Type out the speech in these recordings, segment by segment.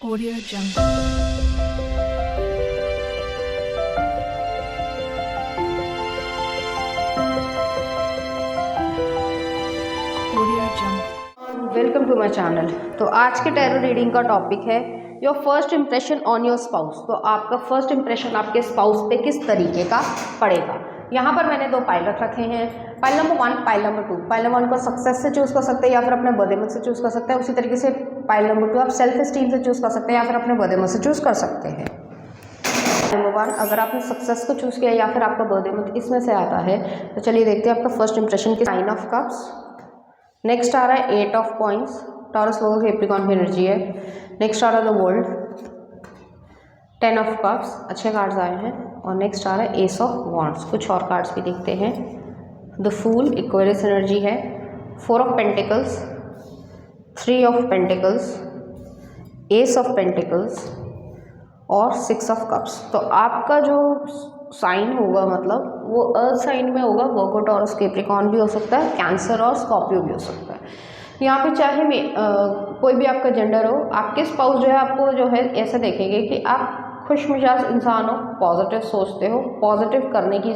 Audio Jungle. Audio Jungle. Welcome to my channel. तो आज के टैरो रीडिंग का टॉपिक है your first impression on your spouse. तो आपका फर्स्ट इम्प्रेशन आपके स्पाउस पे किस तरीके का पड़ेगा। यहाँ पर मैंने दो पाइल रखे हैं, pile number 1, pile number 2। Pile number 1 को सक्सेस से चूज़ कर सकते हैं या फिर अपने बर्थडे मंथ से चूज़ कर सकते हैं। उसी तरीके से पाइल नंबर 2 आप सेल्फ स्टीम से चूज़ कर सकते हैं या फिर अपने बर्थडे मंथ से चूज़ कर सकते हैं। नंबर 1 अगर आपने सक्सेस को चूज़ किया या फिर आपका बर्थडे मंथ इसमें से आता है तो चलिए देखते हैं आपका फर्स्ट इंप्रेशन की। 9 ऑफ कप्स, नेक्स्ट आ रहा है 8 ऑफ कॉइंस, टॉरस लोगों की कैप्रिकॉर्न की एनर्जी है। नेक्स्ट आ रहा है द वर्ल्ड, 10 ऑफ कप्स, अच्छे कार्ड्स आए हैं। और नेक्स्ट आ रहा है एस ऑफ वॉन्ड्स। कुछ और कार्ड्स भी देखते हैं। द फूल, इक्वेरियस एनर्जी है। 4 of pentacles, 3 of pentacles, ace of pentacles और 6 ऑफ कप्स। तो आपका जो साइन होगा मतलब वो अर्थ साइन में होगा। वर्गो, टॉरस, कैप्रिकॉर्न भी हो सकता है, कैंसर और स्कॉर्पियो भी हो सकता है। यहाँ पे चाहे कोई भी आपका जेंडर हो, आपके स्पाउस जो है आपको जो है ऐसा देखेंगे कि आप खुशमिजाज इंसान हो, पॉजिटिव सोचते हो, पॉजिटिव करने की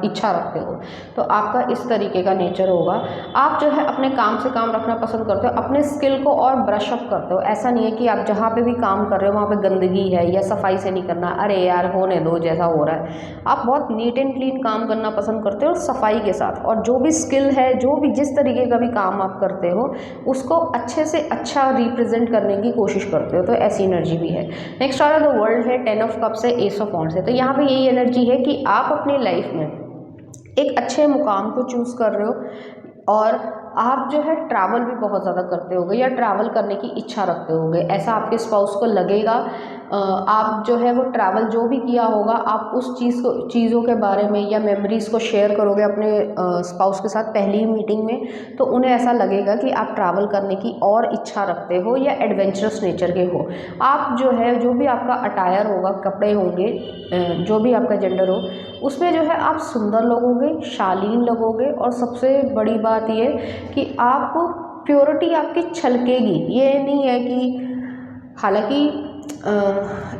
इच्छा रखते हो। तो आपका इस तरीके का नेचर होगा। आप जो है अपने काम से काम रखना पसंद करते हो, अपने स्किल को और ब्रश अप करते हो। ऐसा नहीं है कि आप जहाँ पे भी काम कर रहे हो वहाँ पे गंदगी है या सफाई से नहीं करना, अरे यार होने दो जैसा हो रहा है। आप बहुत नीट एंड क्लीन काम करना पसंद करते हो और सफाई के साथ। और जो भी स्किल है, जो भी जिस तरीके का भी काम आप करते हो उसको अच्छे से अच्छा रिप्रेजेंट करने की कोशिश करते हो। तो ऐसी एनर्जी भी है। नेक्स्ट आ रहा है द वर्ल्ड है, 10 ऑफ कप्स है, एस ऑफ वॉन्ड्स है। तो यहाँ पे यही एनर्जी है कि आप अपनी लाइफ में एक अच्छे मुकाम को चूज़ कर रहे हो और आप जो है ट्रैवल भी बहुत ज़्यादा करते होगे या ट्रैवल करने की इच्छा रखते होगे, ऐसा आपके स्पाउस को लगेगा। आप जो है वो ट्रैवल जो भी किया होगा आप उस चीज़ों के बारे में या मेमोरीज़ को शेयर करोगे अपने स्पाउस के साथ पहली ही मीटिंग में। तो उन्हें ऐसा लगेगा कि आप ट्रैवल करने की और इच्छा रखते हो या एडवेंचरस नेचर के हो। आप जो है जो भी आपका अटायर होगा, कपड़े होंगे, जो भी आपका जेंडर हो उसमें जो है आप सुंदर लगोगे, शालीन लगोगे। और सबसे बड़ी बात ये कि आप प्योरिटी आपकी छलकेगी। ये नहीं है कि हालांकि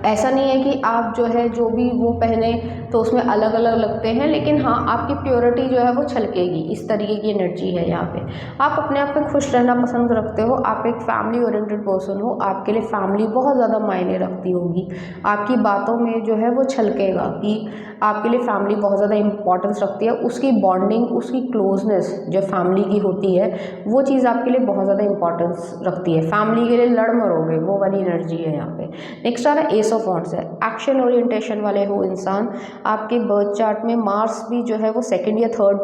ऐसा नहीं है कि आप जो है जो भी वो पहने तो उसमें अलग अलग लगते हैं, लेकिन हाँ आपकी प्योरिटी जो है वो छलकेगी। इस तरीके की एनर्जी है यहाँ पे। आप अपने आप में खुश रहना पसंद रखते हो, आप एक फैमिली ओरिएंटेड पर्सन हो, आपके लिए फैमिली बहुत ज़्यादा मायने रखती होगी। आपकी बातों में जो है वो छलकेगा कि आपके लिए फैमिली बहुत ज़्यादा इंपॉर्टेंस रखती है। उसकी बॉन्डिंग, उसकी क्लोजनेस जो फैमिली की होती है वो चीज़ आपके लिए बहुत ज़्यादा इंपॉर्टेंस रखती है। फैमिली के लिए लड़ मरोगे, वो वाली एनर्जी है यहाँ पे। नेक्स्ट आ रहा है एस ऑफ वॉन्ड्स है। एक्शन ओरिएंटेशन वाले हो इंसान। आपके बर्थ चार्ट में मार्स भी जो है वो 2nd या 3rd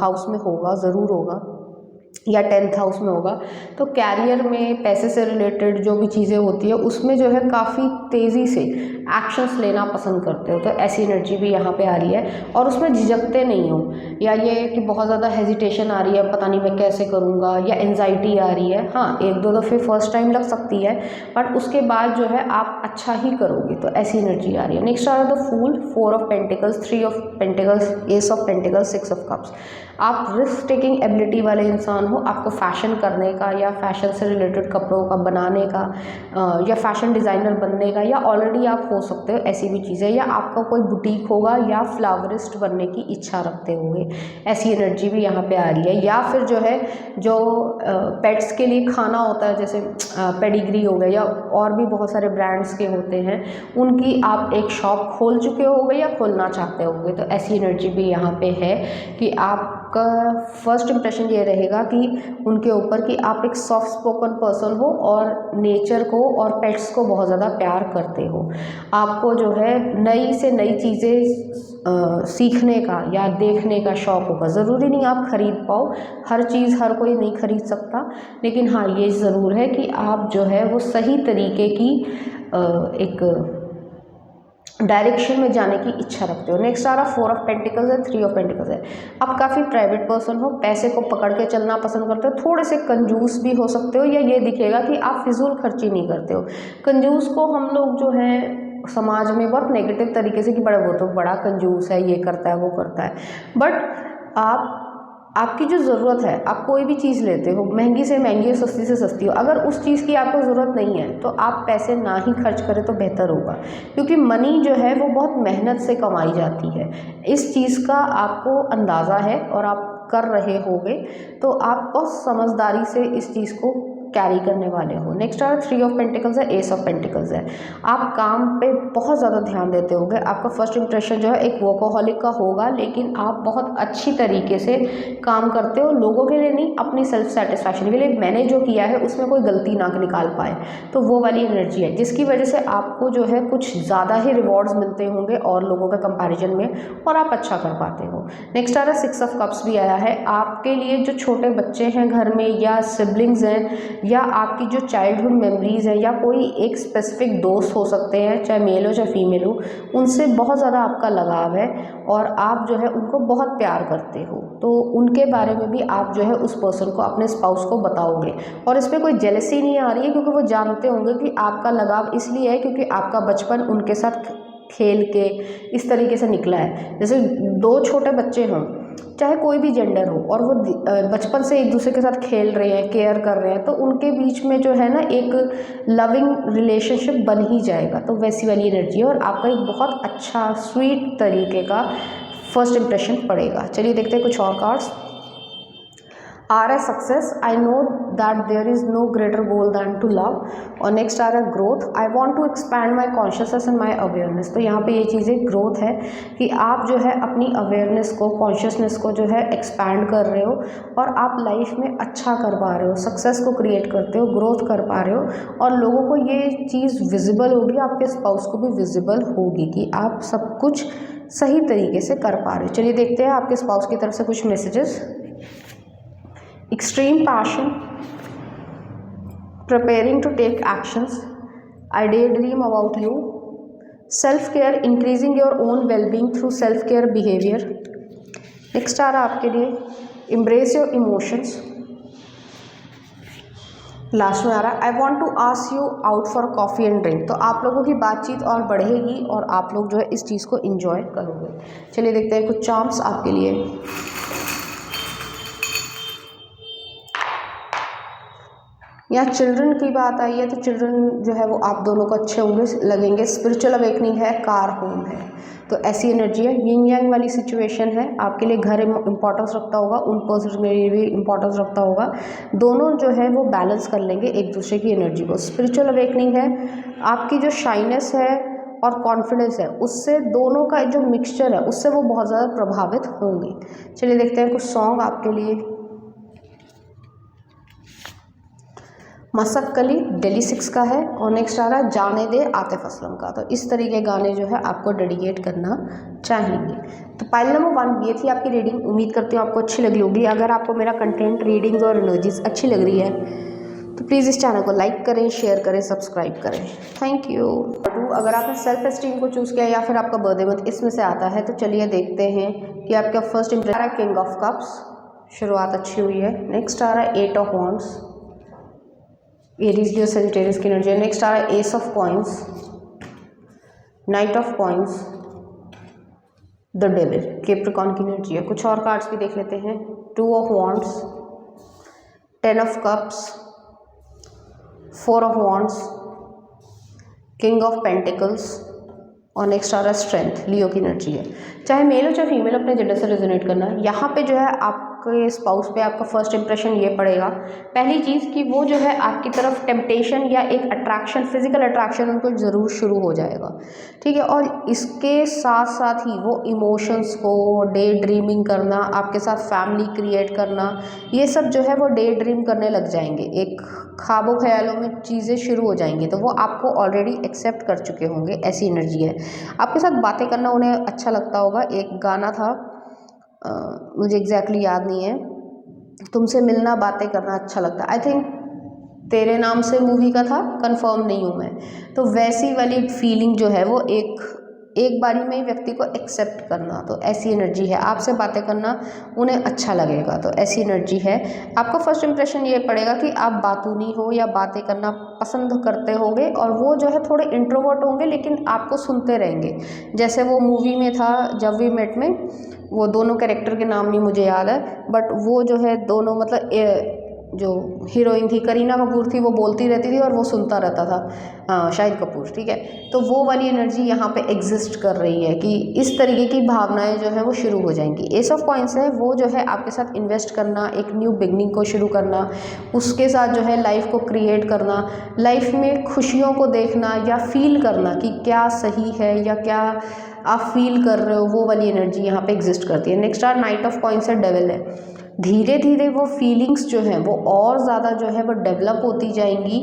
हाउस में होगा, ज़रूर होगा, या 10th हाउस में होगा। तो कैरियर में पैसे से रिलेटेड जो भी चीज़ें होती है उसमें जो है काफ़ी तेज़ी से एक्शंस लेना पसंद करते हो। तो ऐसी एनर्जी भी यहाँ पे आ रही है और उसमें झिझकते नहीं हो, या ये कि बहुत ज़्यादा हेजिटेशन आ रही है, पता नहीं मैं कैसे करूँगा, या एंजाइटी आ रही है। हाँ 1-2 दफ़े फर्स्ट टाइम लग सकती है बट उसके बाद जो है आप अच्छा ही करोगे। तो ऐसी एनर्जी आ रही है। नेक्स्ट आ रहा है the fool, 4 of pentacles, 3 of pentacles, ace of pentacles, 6 of cups. आप रिस्क टेकिंग एबिलिटी वाले इंसान हो। आपको फैशन करने का या फैशन से रिलेटेड कपड़ों का बनाने का या फैशन डिज़ाइनर बनने का, या ऑलरेडी आप हो सकते हो ऐसी भी चीज़ें, या आपका कोई बुटीक होगा या फ्लावरिस्ट बनने की इच्छा रखते होंगे। ऐसी एनर्जी भी यहाँ पे आ रही है। या फिर जो है जो पेट्स के लिए खाना होता है जैसे पेडिग्री हो गया या और भी बहुत सारे ब्रांड्स के होते हैं, उनकी आप एक शॉप खोल चुके होगे या खोलना चाहते होंगे। तो ऐसी एनर्जी भी यहाँ पे है कि आपका फर्स्ट इंप्रेशन ये रहेगा कि उनके ऊपर कि आप एक सॉफ्ट स्पोकन पर्सन हो और नेचर को और पेट्स को बहुत ज़्यादा प्यार करते हो। आपको जो है नई से नई चीज़ें सीखने का या देखने का शौक़ होगा। ज़रूरी नहीं आप खरीद पाओ, हर चीज़ हर कोई नहीं खरीद सकता, लेकिन हाँ ये ज़रूर है कि आप जो है वो सही तरीके की एक डायरेक्शन में जाने की इच्छा रखते हो। नेक्स्ट आ रहा 4 ऑफ पेंटिकल्स है, 3 ऑफ पेंटिकल्स है। आप काफ़ी प्राइवेट पर्सन हो, पैसे को पकड़ के चलना पसंद करते हो, थोड़े से कंजूस भी हो सकते हो, या ये दिखेगा कि आप फिजूल खर्ची नहीं करते हो। कंजूस को हम लोग जो है समाज में बहुत नेगेटिव तरीके से कि बड़ा वो तो बड़ा कंजूस है, ये करता है वो करता है, बट आपकी जो ज़रूरत है, आप कोई भी चीज़ लेते हो, महंगी से महंगी हो, सस्ती से सस्ती हो, अगर उस चीज़ की आपको ज़रूरत नहीं है तो आप पैसे ना ही खर्च करें तो बेहतर होगा, क्योंकि मनी जो है वो बहुत मेहनत से कमाई जाती है। इस चीज़ का आपको अंदाज़ा है और आप कर रहे होगे, तो आप बहुत समझदारी से इस चीज़ को कैरी करने वाले हो। नेक्स्ट आ 3 ऑफ पेंटिकल्स है, एस ऑफ पेंटिकल्स है। आप काम पे बहुत ज़्यादा ध्यान देते होंगे, आपका फर्स्ट इंप्रेशन जो है एक वर्कोहॉलिक का होगा, लेकिन आप बहुत अच्छी तरीके से काम करते हो, लोगों के लिए नहीं, अपनी सेल्फ सेटिस्फैक्शन के लिए। मैंने जो किया है उसमें कोई गलती ना निकाल पाए, तो वो वाली एनर्जी है, जिसकी वजह से आपको जो है कुछ ज़्यादा ही रिवॉर्ड्स मिलते होंगे और लोगों के कंपैरिजन में, और आप अच्छा कर पाते हो। नेक्स्ट आ रहा 6 ऑफ कप्स भी आया है। आपके लिए जो छोटे बच्चे हैं घर में, या सिबलिंग्स हैं, या आपकी जो चाइल्डहुड मेमोरीज़ है, या कोई एक स्पेसिफिक दोस्त हो सकते हैं, चाहे मेल हो चाहे फीमेल हो, उनसे बहुत ज़्यादा आपका लगाव है और आप जो है उनको बहुत प्यार करते हो, तो उनके बारे में भी आप जो है उस पर्सन को, अपने स्पाउस को बताओगे। और इस पर कोई जेलसी नहीं आ रही है, क्योंकि वो जानते होंगे कि आपका लगाव इसलिए है क्योंकि आपका बचपन उनके साथ खेल के इस तरीके से निकला है। जैसे 2 छोटे बच्चे हों, चाहे कोई भी जेंडर हो, और वो बचपन से एक दूसरे के साथ खेल रहे हैं, केयर कर रहे हैं, तो उनके बीच में जो है ना एक लविंग रिलेशनशिप बन ही जाएगा। तो वैसी वाली एनर्जी है और आपका एक बहुत अच्छा स्वीट तरीके का फर्स्ट इंप्रेशन पड़ेगा। चलिए देखते हैं कुछ और कार्ड्स। आर है success, I know that there is no greater goal than to love. और नेक्स्ट आ रहा है growth, I want to expand my consciousness and my awareness. तो यहाँ पे ये चीज़ें ग्रोथ है कि आप जो है अपनी अवेयरनेस को, कॉन्शियसनेस को जो है एक्सपैंड कर रहे हो और आप लाइफ में अच्छा कर पा रहे हो, सक्सेस को क्रिएट करते हो, ग्रोथ कर पा रहे हो, और लोगों को ये चीज़ विजिबल होगी, आपके स्पाउस को भी विजिबल होगी कि आप सब कुछ सही तरीके से कर पा रहे हो। चलिए देखते हैं आपके स्पाउस की तरफ से कुछ messages. Extreme passion, preparing to take actions, I daydream about you, self-care, increasing your own well-being through self-care behavior. Next आ रहा आपके लिए embrace your emotions. लास्ट में आ रहा I want to ask you out for coffee and drink. तो आप लोगों की बातचीत और बढ़ेगी और आप लोग जो है इस चीज़ को enjoy करोगे। चलिए देखते हैं कुछ चार्म्स आपके लिए। यहाँ चिल्ड्रन की बात आई है, तो चिल्ड्रन जो है वो आप दोनों को अच्छे होंगे, लगेंगे। स्पिरिचुअल अवेकनिंग है, कार होम है, तो ऐसी एनर्जी है। यिंग यांग वाली सिचुएशन है, आपके लिए घर इंपॉर्टेंस रखता होगा, उन पर्सन के लिए भी इंपॉर्टेंस रखता होगा, दोनों जो है वो बैलेंस कर लेंगे एक दूसरे की एनर्जी को। स्पिरिचुअल अवेकनिंग है, आपकी जो शाइनेस है और कॉन्फिडेंस है, उससे दोनों का जो मिक्सचर है उससे वो बहुत ज़्यादा प्रभावित होंगे। चलिए देखते हैं कुछ सॉन्ग आपके लिए। मसक्कली दिल्ली 6 का है, और नेक्स्ट आ रहा है जाने दे आतिफ असलम का। तो इस तरह के गाने जो है आपको डेडिकेट करना चाहेंगे। तो पाइल नंबर 1 ये थी आपकी रीडिंग। उम्मीद करती हूँ आपको अच्छी लगी होगी। अगर आपको मेरा कंटेंट, रीडिंग्स और एनर्जीज अच्छी लग रही है तो प्लीज़ इस चैनल को लाइक करें, शेयर करें, सब्सक्राइब करें। Thank you. अगर आपने सेल्फ एस्टीम को चूज़ किया या फिर आपका बर्थडे मंथ इसमें से आता है, तो चलिए देखते हैं कि आपका फर्स्ट इंप्रेशन आ रहा है किंग ऑफ कप्स, शुरुआत अच्छी हुई है। नेक्स्ट आ रहा है 8 of wands, Aries Leo Sagittarius की एनर्जी है। नेक्स्ट आ रहा है S of coins, night of coins, the devil, Capricorn की एनर्जी है। कुछ और कार्ड्स भी देख लेते हैं। 2 of wands, 10 of cups, 4 of wands, king of pentacles, और नेक्स्ट आ रहा है स्ट्रेंथ, लियो की एनर्जी है। चाहे मेल हो चाहे फीमेल, अपने जेंडर से रेजोनेट करना है। यहाँ पे जो है आपके स्पाउस पे आपका फर्स्ट इंप्रेशन ये पड़ेगा, पहली चीज़ कि वो जो है आपकी तरफ टेम्पटेशन या एक अट्रैक्शन, फिजिकल अट्रैक्शन उनको ज़रूर शुरू हो जाएगा, ठीक है। और इसके साथ साथ ही वो इमोशंस को, डे ड्रीमिंग करना, आपके साथ फैमिली क्रिएट करना, ये सब जो है वो डे ड्रीम करने लग जाएंगे, एक ख्वाबों ख्यालों में चीज़ें शुरू हो जाएंगी। तो वो आपको ऑलरेडी एक्सेप्ट कर चुके होंगे, ऐसी एनर्जी है। आपके साथ बातें करना उन्हें अच्छा लगता होगा। एक गाना था, मुझे एग्जैक्टली याद नहीं है, तुमसे मिलना, बातें करना अच्छा लगता है। आई थिंक तेरे नाम से मूवी का था, कंफर्म नहीं हूँ मैं। तो वैसी वाली फीलिंग जो है वो एक बारी में ही व्यक्ति को एक्सेप्ट करना, तो ऐसी एनर्जी है। आपसे बातें करना उन्हें अच्छा लगेगा, तो ऐसी एनर्जी है। आपका फर्स्ट इंप्रेशन ये पड़ेगा कि आप बातूनी हो या बातें करना पसंद करते होंगे, और वो जो है थोड़े इंट्रोवर्ट होंगे लेकिन आपको सुनते रहेंगे। जैसे वो मूवी में था जब वी मेट में, वो दोनों कैरेक्टर के नाम नहीं मुझे याद है, बट वो जो है दोनों मतलब जो हीरोइन थी करीना कपूर थी, वो बोलती रहती थी और वो सुनता रहता था, शाहिद कपूर, ठीक है। तो वो वाली एनर्जी यहाँ पे एग्जिस्ट कर रही है कि इस तरीके की भावनाएं जो है वो शुरू हो जाएंगी। एस ऑफ कॉइंस है वो जो है आपके साथ इन्वेस्ट करना, एक न्यू बिगनिंग को शुरू करना, उसके साथ जो है लाइफ को क्रिएट करना, लाइफ में खुशियों को देखना या फील करना कि क्या सही है या क्या आप फील कर रहे हो, वो वाली एनर्जी यहाँ पे एग्जिस्ट करती है। Next are knight of coins है, डेविल है। धीरे धीरे वो फीलिंग्स जो हैं वो और ज़्यादा जो है वो डेवलप होती जाएंगी,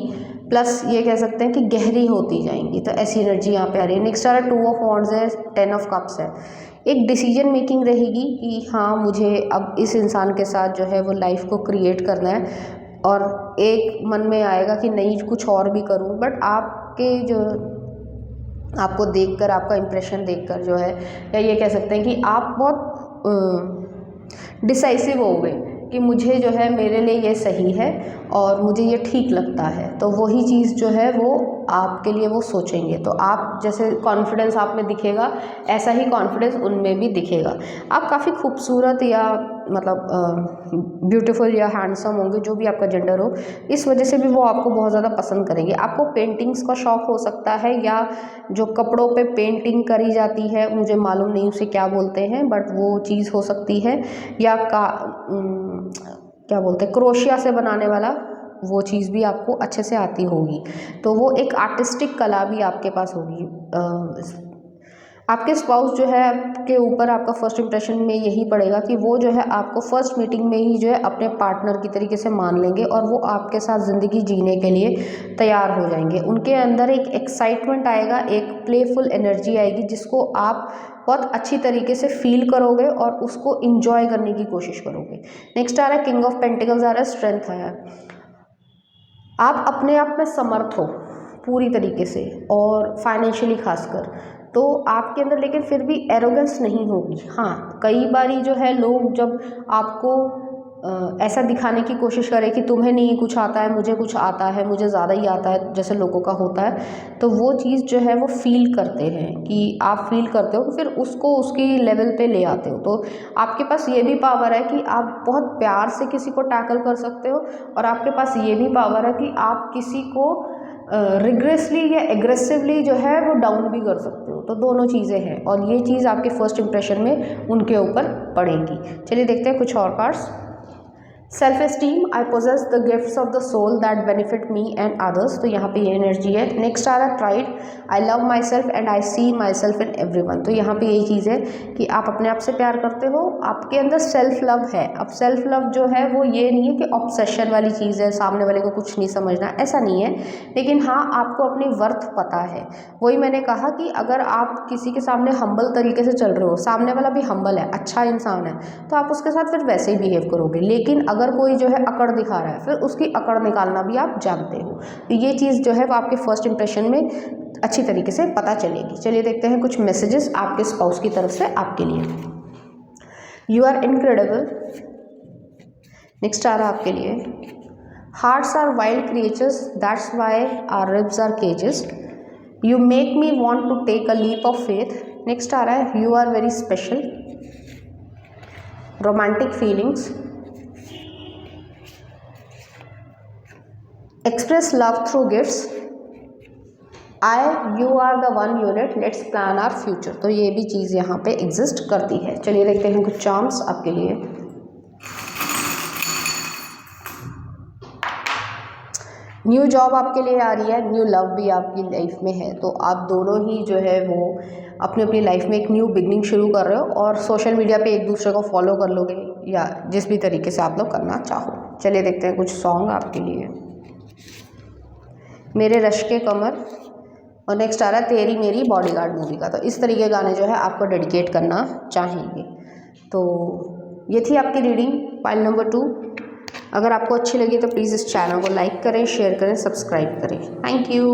प्लस ये कह सकते हैं कि गहरी होती जाएंगी, तो ऐसी एनर्जी यहाँ पे आ रही है। नेक्स्ट आ रहा है टू ऑफ वॉन्ड्स है, 10 ऑफ कप्स है। एक डिसीजन मेकिंग रहेगी कि हाँ मुझे अब इस इंसान के साथ जो है वो लाइफ को क्रिएट करना है, और एक मन में आएगा कि नहीं कुछ और भी करूँ, बट आपके जो आपको देखकर, आपका इंप्रेशन देखकर जो है, या ये कह सकते हैं कि आप बहुत डिसाइसिव हो गए कि मुझे जो है मेरे लिए ये सही है और मुझे ये ठीक लगता है, तो वही चीज़ जो है वो आपके लिए वो सोचेंगे। तो आप जैसे कॉन्फिडेंस आप में दिखेगा, ऐसा ही कॉन्फिडेंस उनमें भी दिखेगा। आप काफ़ी खूबसूरत या मतलब ब्यूटीफुल या हैंडसम होंगे, जो भी आपका जेंडर हो, इस वजह से भी वो आपको बहुत ज़्यादा पसंद करेंगे। आपको पेंटिंग्स का शौक़ हो सकता है, या जो कपड़ों पे पेंटिंग करी जाती है, मुझे मालूम नहीं उसे क्या बोलते हैं, बट वो चीज़ हो सकती है, या क्या बोलते हैं क्रोशिया से बनाने वाला, वो चीज़ भी आपको अच्छे से आती होगी, तो वो एक आर्टिस्टिक कला भी आपके पास होगी। आपके स्पाउस जो है आपके ऊपर, आपका फर्स्ट इंप्रेशन में यही पड़ेगा कि वो जो है आपको फर्स्ट मीटिंग में ही जो है अपने पार्टनर की तरीके से मान लेंगे, और वो आपके साथ ज़िंदगी जीने के लिए तैयार हो जाएंगे। उनके अंदर एक एक्साइटमेंट आएगा, एक प्लेफुल एनर्जी आएगी, जिसको आप बहुत अच्छी तरीके से फील करोगे और उसको इंजॉय करने की कोशिश करोगे। नेक्स्ट आ रहा है किंग ऑफ पेंटिकल्स, आ रहा है स्ट्रेंथ आया। आप अपने आप में समर्थ हो पूरी तरीके से, और फाइनेंशियली खासकर, तो आपके अंदर लेकिन फिर भी एरोगेंस नहीं होगी। हाँ, कई बारी जो है लोग जब आपको ऐसा दिखाने की कोशिश करें कि तुम्हें नहीं कुछ आता है, मुझे कुछ आता है, मुझे ज़्यादा ही आता है, जैसे लोगों का होता है, तो वो चीज़ जो है वो फील करते हैं कि आप फील करते हो, फिर उसको उसकी लेवल पे ले आते हो। तो आपके पास ये भी पावर है कि आप बहुत प्यार से किसी को टैकल कर सकते हो, और आपके पास ये भी पावर है कि आप किसी को रिग्रेसली या एग्रेसिवली जो है वो डाउन भी कर सकते हो। तो दोनों चीज़ें हैं, और ये चीज़ आपके फर्स्ट इंप्रेशन में उनके ऊपर पड़ेगी। चलिए देखते हैं कुछ और cards. Self esteem, I possess the gifts of the soul that benefit me and others, तो यहाँ पे ये एनर्जी है। नेक्स्ट आ रहा है pride, I love myself and I see myself in everyone, तो यहाँ पे यही चीज़ है कि आप अपने आप से प्यार करते हो, आपके अंदर सेल्फ लव है। अब सेल्फ लव जो है वो ये नहीं है कि ऑब्सेशन वाली चीज़ है, सामने वाले को कुछ नहीं समझना, ऐसा नहीं है, लेकिन हाँ आपको अपनी वर्थ पता है। वही मैंने कहा कि अगर आप किसी के सामने हम्बल तरीके से चल रहे हो, सामने वाला भी हम्बल है, अच्छा इंसान है, तो आप उसके साथ फिर वैसे ही बिहेव करोगे। लेकिन अगर कोई जो है अकड़ दिखा रहा है, फिर उसकी अकड़ निकालना भी आप जानते हो, तो ये चीज़ जो है वो आपके फर्स्ट इंप्रेशन में अच्छी तरीके से पता चलेगी। चलिए देखते हैं कुछ मैसेजेस आपके स्पाउस की तरफ से आपके लिए। You are incredible. नेक्स्ट आ रहा है आपके लिए, hearts are wild creatures that's why our ribs are cages, you make me want to take a leap of faith. Next आ रहा है, you are very special. Romantic feelings, express love through gifts, you are the one unit, let's plan our future, तो ये भी चीज़ यहाँ पे exist करती है। चलिए देखते हैं कुछ चार्म्स आपके लिए। न्यू जॉब आपके लिए आ रही है, न्यू लव भी आपकी लाइफ में है, तो आप दोनों ही जो है वो अपनी अपनी लाइफ में एक न्यू बिगनिंग शुरू कर रहे हो, और सोशल मीडिया पे एक दूसरे को फॉलो कर लोगे, या जिस भी तरीके से आप लोग करना चाहो। चलिए देखते हैं कुछ सॉन्ग आपके लिए। मेरे रश के कमर, और नेक्स्ट आ रहा है तेरी मेरी बॉडीगार्ड मूवी का, तो इस तरीके के गाने जो है आपको डेडिकेट करना चाहेंगे। तो ये थी आपकी रीडिंग पाइल नंबर 2। अगर आपको अच्छी लगी तो प्लीज़ इस चैनल को लाइक करें, शेयर करें, सब्सक्राइब करें। Thank you.